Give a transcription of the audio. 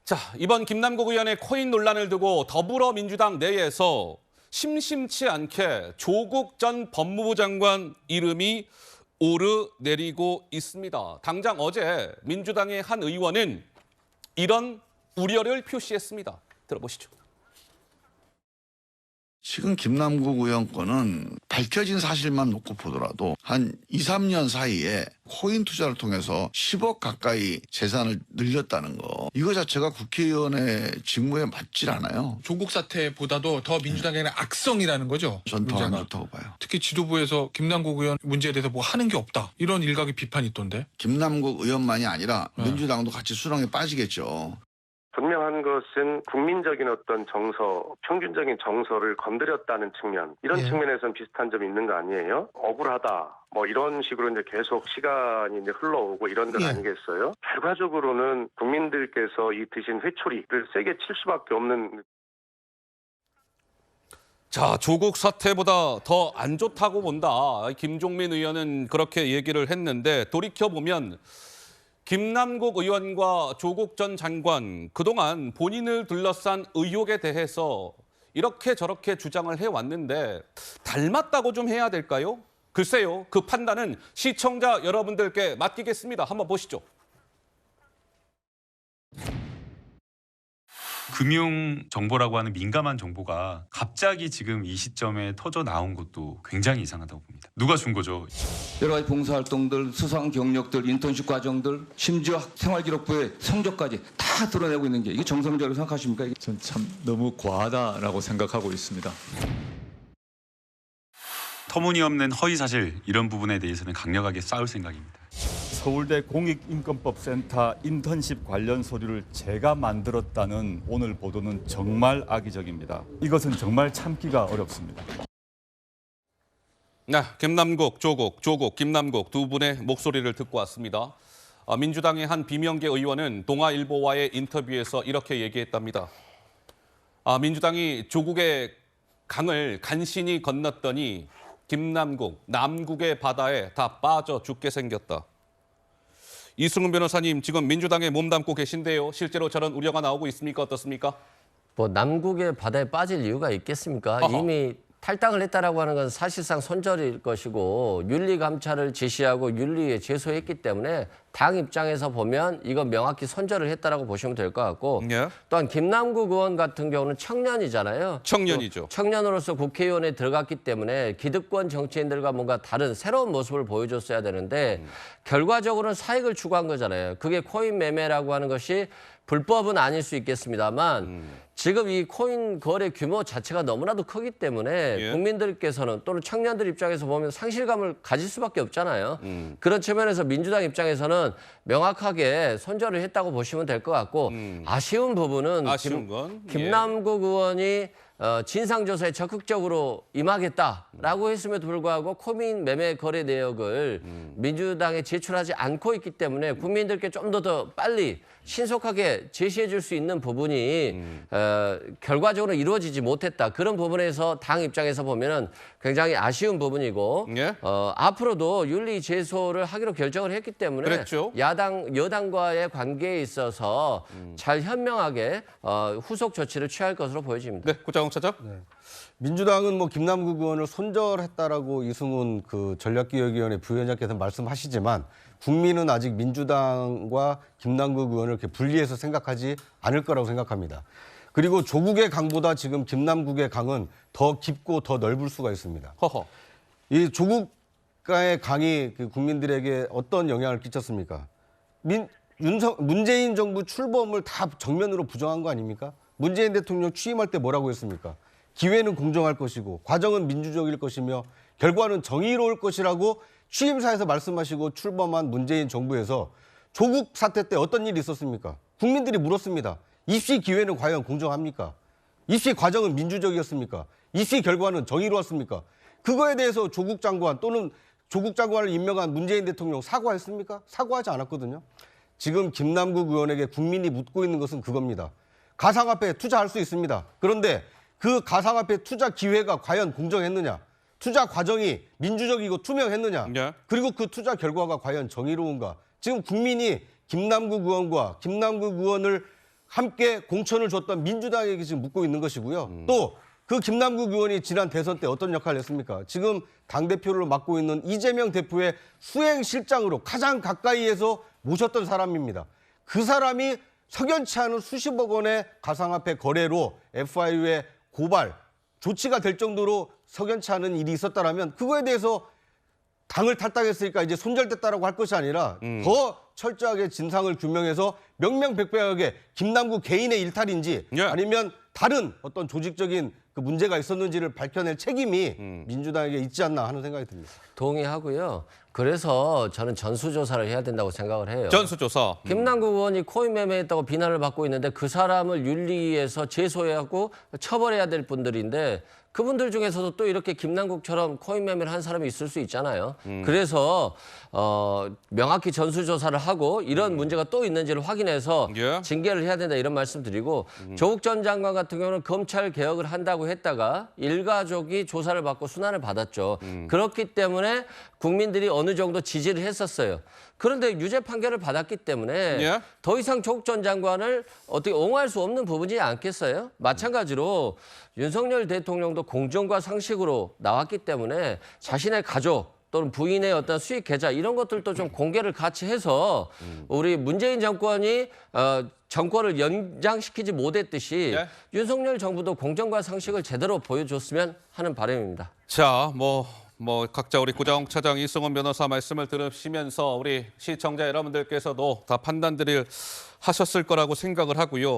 자, 이번 김남국 의원의 코인 논란을 두고 더불어민주당 내에서 심심치 않게 조국 전 법무부 장관 이름이 오르내리고 있습니다. 당장 어제 민주당의 한 의원은 이런 우려를 표시했습니다. 들어보시죠. 지금 김남국 의원 건은 밝혀진 사실만 놓고 보더라도 한 2, 3년 사이에 코인 투자를 통해서 10억 가까이 재산을 늘렸다는 거. 이거 자체가 국회의원의 직무에 맞질 않아요. 조국 사태보다도 더 민주당에는 악성이라는 거죠. 전 더 안 문제가. 좋다고 봐요. 특히 지도부에서 김남국 의원 문제에 대해서 뭐 하는 게 없다. 이런 일각의 비판이 있던데. 김남국 의원만이 아니라 네. 민주당도 같이 수렁에 빠지겠죠. 분명한 것은 국민적인 어떤 정서, 평균적인 정서를 건드렸다는 측면, 이런 측면에서는 비슷한 점이 있는 거 아니에요? 억울하다, 뭐 이런 식으로 이제 계속 시간이 이제 흘러오고 이런 건 아니겠어요? 결과적으로는 국민들께서 이 드신 회초리를 세게 칠 수밖에 없는. 자, 조국 사태보다 더 안 좋다고 본다. 김종민 의원은 그렇게 얘기를 했는데 돌이켜보면 김남국 의원과 조국 전 장관 그동안 본인을 둘러싼 의혹에 대해서 이렇게 저렇게 주장을 해왔는데 닮았다고 좀 해야 될까요? 글쎄요. 그 판단은 시청자 여러분들께 맡기겠습니다. 한번 보시죠. 금융 정보라고 하는 민감한 정보가 갑자기 지금 이 시점에 터져 나온 것도 굉장히 이상하다고 봅니다. 누가 준 거죠? 여러 가지 봉사활동들, 수상 경력들, 인턴십 과정들, 심지어 생활기록부의 성적까지 다 드러내고 있는 게 이게 정상적으로 생각하십니까? 전 참 너무 과하다라고 생각하고 있습니다. 터무니없는 허위 사실 이런 부분에 대해서는 강력하게 싸울 생각입니다. 서울대 공익인권법센터 인턴십 관련 서류를 제가 만들었다는 오늘 보도는 정말 악의적입니다. 이것은 정말 참기가 어렵습니다. 네, 김남국, 조국, 김남국 두 분의 목소리를 듣고 왔습니다. 민주당의 한 비명계 의원은 동아일보와의 인터뷰에서 이렇게 얘기했답니다. 민주당이 조국의 강을 간신히 건넜더니 김남국, 남국의 바다에 다 빠져 죽게 생겼다. 이승훈 변호사님, 지금 민주당에 몸담고 계신데요. 실제로 저런 우려가 나오고 있습니까? 어떻습니까? 뭐 남국의 바다에 빠질 이유가 있겠습니까? 어허. 이미 탈당을 했다라고 하는 건 사실상 손절일 것이고 윤리감찰을 지시하고 윤리에 제소했기 때문에 당 입장에서 보면 이건 명확히 손절을 했다라고 보시면 될 것 같고 예. 또한 김남국 의원 같은 경우는 청년이잖아요. 청년이죠. 청년으로서 국회의원에 들어갔기 때문에 기득권 정치인들과 뭔가 다른 새로운 모습을 보여줬어야 되는데 결과적으로는 사익을 추구한 거잖아요. 그게 코인 매매라고 하는 것이 불법은 아닐 수 있겠습니다만 지금 이 코인 거래 규모 자체가 너무나도 크기 때문에 예. 국민들께서는 또는 청년들 입장에서 보면 상실감을 가질 수밖에 없잖아요. 그런 측면에서 민주당 입장에서는 명확하게 손절을 했다고 보시면 될 것 같고 아쉬운 부분은 아쉬운 건 김남국 의원이 진상조사에 적극적으로 임하겠다라고 했음에도 불구하고 코인 매매 거래 내역을 민주당에 제출하지 않고 있기 때문에 국민들께 좀 더 빨리 신속하게 제시해 줄 수 있는 부분이 결과적으로 이루어지지 못했다. 그런 부분에서 당 입장에서 보면은 굉장히 아쉬운 부분이고 예. 앞으로도 윤리 제소를 하기로 결정을 했기 때문에 그랬죠. 여당과의 관계에 있어서 잘 현명하게 후속 조치를 취할 것으로 보여집니다. 네, 고장욱 차장. 민주당은 뭐 김남국 의원을 손절했다라고 이승훈 그 전략기획위원회 부위원장께서 말씀하시지만 국민은 아직 민주당과 김남국 의원을 이렇게 분리해서 생각하지 않을 거라고 생각합니다. 그리고 조국의 강보다 지금 김남국의 강은 더 깊고 더 넓을 수가 있습니다. 허허. 이 조국과의 강이 그 국민들에게 어떤 영향을 끼쳤습니까? 문재인 정부 출범을 다 정면으로 부정한 거 아닙니까? 문재인 대통령 취임할 때 뭐라고 했습니까? 기회는 공정할 것이고 과정은 민주적일 것이며 결과는 정의로울 것이라고 취임사에서 말씀하시고 출범한 문재인 정부에서 조국 사태 때 어떤 일이 있었습니까? 국민들이 물었습니다. 입시 기회는 과연 공정합니까? 입시 과정은 민주적이었습니까? 입시 결과는 정의로웠습니까? 그거에 대해서 조국 장관 또는 조국 장관을 임명한 문재인 대통령 사과했습니까? 사과하지 않았거든요. 지금 김남국 의원에게 국민이 묻고 있는 것은 그겁니다. 가상화폐에 투자할 수 있습니다. 그런데 그 가상화폐 투자 기회가 과연 공정했느냐? 투자 과정이 민주적이고 투명했느냐? 네. 그리고 그 투자 결과가 과연 정의로운가? 지금 국민이 김남국 의원과 김남국 의원을 함께 공천을 줬던 민주당에게 지금 묻고 있는 것이고요. 또 그 김남국 의원이 지난 대선 때 어떤 역할을 했습니까? 지금 당대표를 맡고 있는 이재명 대표의 수행실장으로 가장 가까이에서 모셨던 사람입니다. 그 사람이 석연치 않은 수십억 원의 가상화폐 거래로 FIU의 고발, 조치가 될 정도로 석연치 않은 일이 있었다라면 그거에 대해서 당을 탈당했으니까 이제 손절됐다라고 할 것이 아니라 더 철저하게 진상을 규명해서 명명백백하게 김남국 개인의 일탈인지 예. 아니면 다른 어떤 조직적인 그 문제가 있었는지를 밝혀낼 책임이 민주당에게 있지 않나 하는 생각이 듭니다. 동의하고요. 그래서 저는 전수조사를 해야 된다고 생각을 해요. 전수조사. 김남국 의원이 코인 매매했다고 비난을 받고 있는데 그 사람을 윤리위에서 제소하고 처벌해야 될 분들인데 그분들 중에서도 또 이렇게 김남국처럼 코인 매매를 한 사람이 있을 수 있잖아요. 그래서 명확히 전수조사를 하고 이런 문제가 또 있는지를 확인해서 예. 징계를 해야 된다 이런 말씀드리고 조국 전 장관 같은 경우는 검찰 개혁을 한다고 했다가 일가족이 조사를 받고 순환을 받았죠. 그렇기 때문에 국민들이 어느 정도 지지를 했었어요. 그런데 유죄 판결을 받았기 때문에 예. 더 이상 조국 전 장관을 어떻게 옹호할 수 없는 부분이지 않겠어요? 마찬가지로 윤석열 대통령도 공정과 상식으로 나왔기 때문에 자신의 가족 또는 부인의 어떤 수익 계좌 이런 것들도 좀 공개를 같이 해서 우리 문재인 정권이 정권을 연장시키지 못했듯이 예. 윤석열 정부도 공정과 상식을 제대로 보여줬으면 하는 바람입니다. 자, 뭐 각자 우리 구자홍 차장, 이승원 변호사 말씀을 들으시면서 우리 시청자 여러분들께서도 다 판단들을 하셨을 거라고 생각을 하고요.